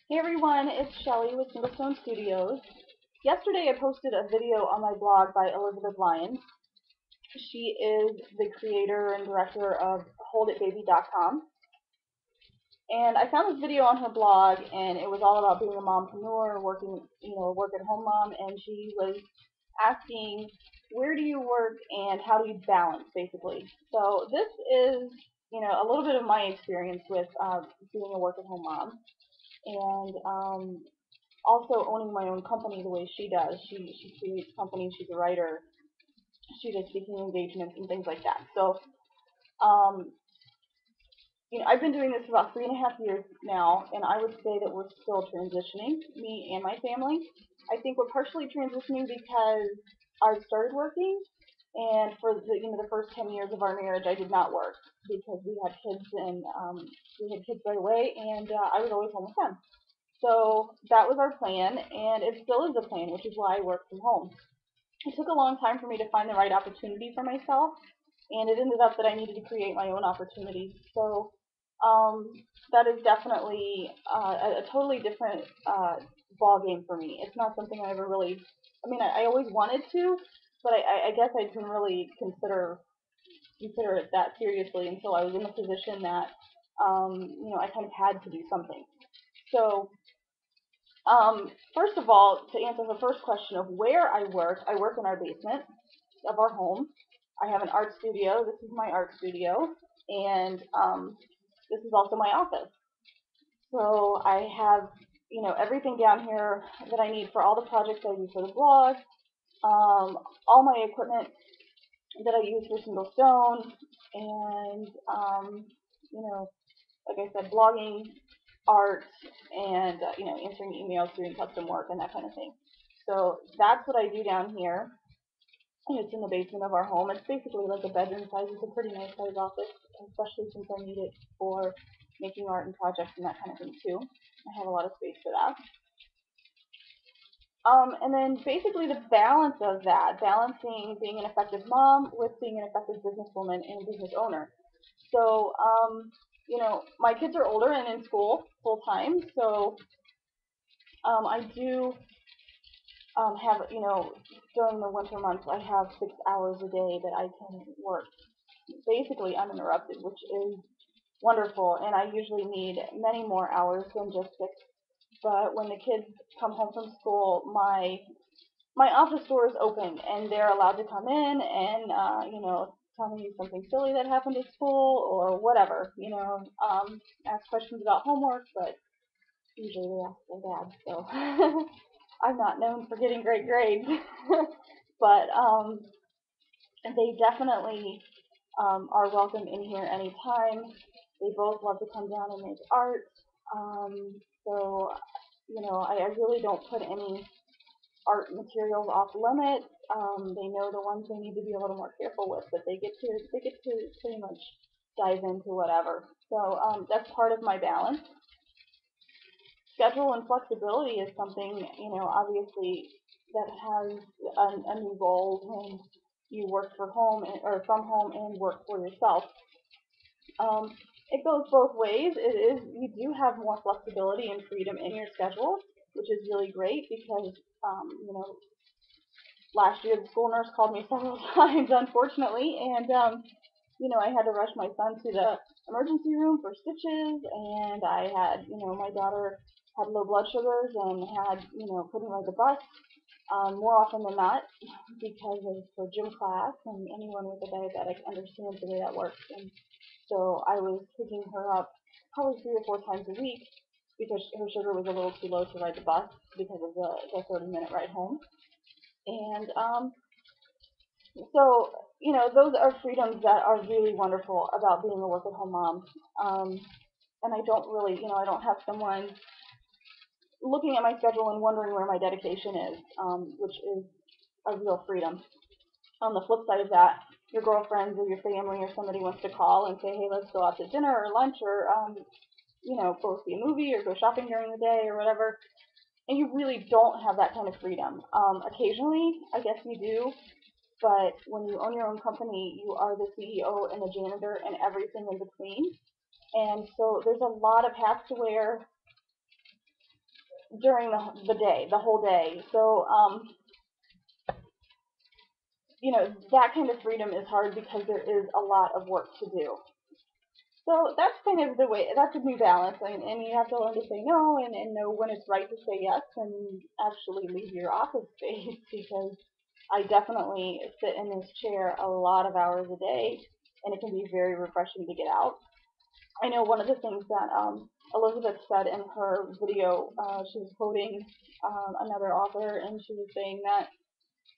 Hey everyone, it's Shelly with Singlestone Studios. Yesterday I posted a video on my blog by Elizabeth Lyons. She is the creator and director of holditbaby.com. And I found this video on her blog, and it was all about being a mompreneur, working, work at home mom, and she was asking, where do you work and how do you balance, basically. So this is, a little bit of my experience with being a work at home mom. And also owning my own company the way she does. She creates companies. She's a writer. She does speaking engagements and things like that. So, um, I've been doing this for about 3.5 years now, and I would say that we're still transitioning, me and my family. I think we're partially transitioning because I started working, and for the first 10 years of our marriage, I did not work because we had kids, and we had kids right away, and I was always home with them. So that was our plan, and it still is the plan, which is why I work from home. It took a long time for me to find the right opportunity for myself, and it ended up that I needed to create my own opportunities. So um, that is definitely a totally different ball game for me. It's not something I ever really. I always wanted to, but I guess I didn't really consider it that seriously until I was in the position that I kind of had to do something. So first of all, to answer the first question of where I work in our basement of our home. I have an art studio. This is my art studio, and this is also my office. So I have, everything down here that I need for all the projects I do for the blog, all my equipment that I use for Single Stone, and, you know, like I said, blogging, art, and answering emails, doing custom work, and that kind of thing. So that's what I do down here. And it's in the basement of our home. It's basically like a bedroom size. It's a pretty nice size office, especially since I need it for making art and projects and that kind of thing too. I have a lot of space for that. And then basically the balance of that, balancing being an effective mom with being an effective businesswoman and business owner. So, my kids are older and in school full time, so I do have, during the winter months, I have 6 hours a day that I can work basically uninterrupted, which is wonderful. And I usually need many more hours than just 6. But when the kids come home from school, my office door is open, and they're allowed to come in and tell me something silly that happened at school or whatever. Ask questions about homework, but usually they ask their dad. So I'm not known for getting great grades, but they definitely are welcome in here anytime. They both love to come down and make art. So, I really don't put any art materials off limits. They know the ones they need to be a little more careful with, but they get to pretty much dive into whatever. So that's part of my balance. Schedule and flexibility is something, obviously that has a new role when you work for home or from home and work for yourself. Um, it goes both ways. It is you do have more flexibility and freedom in your schedule, which is really great because um, you know last year the school nurse called me several times, unfortunately, and I had to rush my son to the emergency room for stitches, and I had my daughter had low blood sugars and had couldn't ride the bus more often than not because of her gym class, and anyone with a diabetic understands the way that works. And so I was picking her up probably 3 or 4 times a week because her sugar was a little too low to ride the bus because of the 30-minute ride home. And so, those are freedoms that are really wonderful about being a work-at-home mom. And I don't really, I don't have someone looking at my schedule and wondering where my dedication is, which is a real freedom. On the flip side of that, your girlfriends or your family or somebody wants to call and say, hey, let's go out to dinner or lunch or, go see a movie or go shopping during the day or whatever. And you really don't have that kind of freedom. Occasionally, I guess you do, but when you own your own company, you are the CEO and the janitor and everything in between. And so there's a lot of hats to wear. during the day, the whole day. So, that kind of freedom is hard because there is a lot of work to do. So that's kind of the way, that's a new balance, and you have to learn to say no, and know when it's right to say yes and actually leave your office space because I definitely sit in this chair a lot of hours a day, and it can be very refreshing to get out. I know one of the things that Elizabeth said in her video, she was quoting another author, and she was saying that,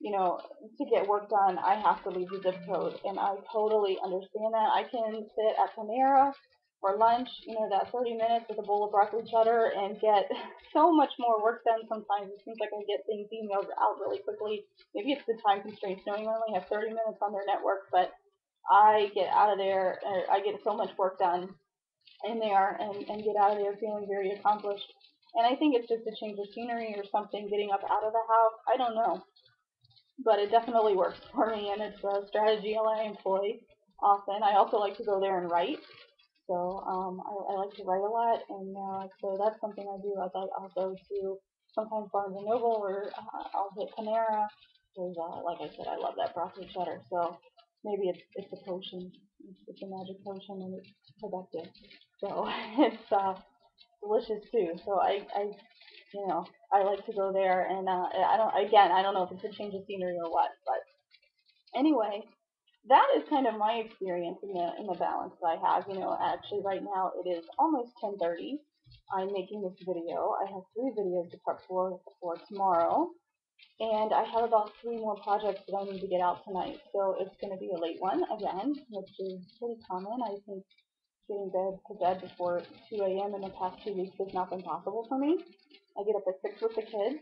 to get work done, I have to leave the zip code, and I totally understand that. I can sit at Panera for lunch, that 30 minutes with a bowl of broccoli cheddar and get so much more work done sometimes. It seems like I get things emailed out really quickly. Maybe it's the time constraints, knowing I only have 30 minutes on their network, but I get out of there, I get so much work done in there and get out of there feeling very accomplished. And I think it's just a change of scenery or something, getting up out of the house. I don't know, but it definitely works for me, and it's a strategy I employ often. I also like to go there and write, so I like to write a lot, and so that's something I do. I'll go to sometimes Barnes and Noble, or I'll hit Panera, because like I said, I love that broccoli cheddar. So maybe it's a potion, it's a magic potion, and it's productive. So it's delicious too. So I like to go there, and I don't know if it's a change of scenery or what, but anyway, that is kind of my experience in the balance that I have. Actually right now it is almost 10:30. I'm making this video. I have 3 videos to prep for tomorrow, and I have about 3 more projects that I need to get out tonight. So it's going to be a late one again, which is pretty common. I think getting to bed before 2 a.m. in the past 2 weeks has not been possible for me. I get up at 6 with the kids,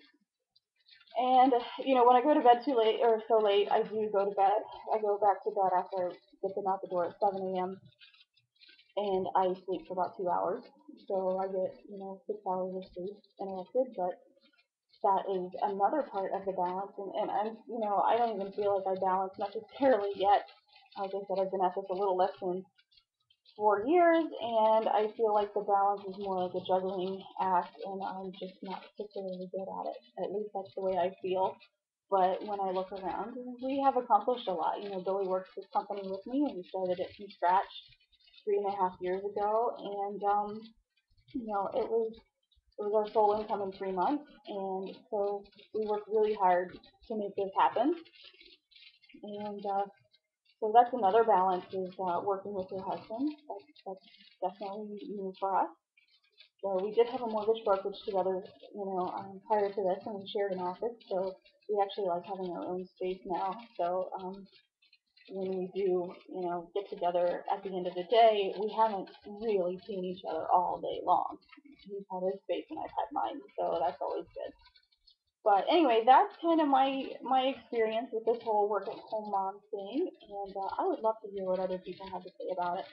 and when I go to bed too late or so late, I do go to bed. I go back to bed after I get them out the door at 7 a.m. and I sleep for about 2 hours. So I get 6 hours of sleep interrupted, but that is another part of the balance. And I don't even feel like I balance necessarily yet. Like I said, I've been at this a little less than 4 years, and I feel like the balance is more like a juggling act, and I'm just not particularly good at it. At least that's the way I feel. But when I look around, we have accomplished a lot. Billy works this company with me, and we started it from scratch 3.5 years ago, and it was our sole income in 3 months, and so we worked really hard to make this happen. And so that's another balance, is working with your husband. That's definitely new for us. So we did have a mortgage brokerage together, prior to this, and we shared an office. So we actually like having our own space now. So when we do, get together at the end of the day, we haven't really seen each other all day long. He's had his space and I've had mine, so that's always good. But anyway, that's kind of my experience with this whole work at home mom thing, and I would love to hear what other people have to say about it.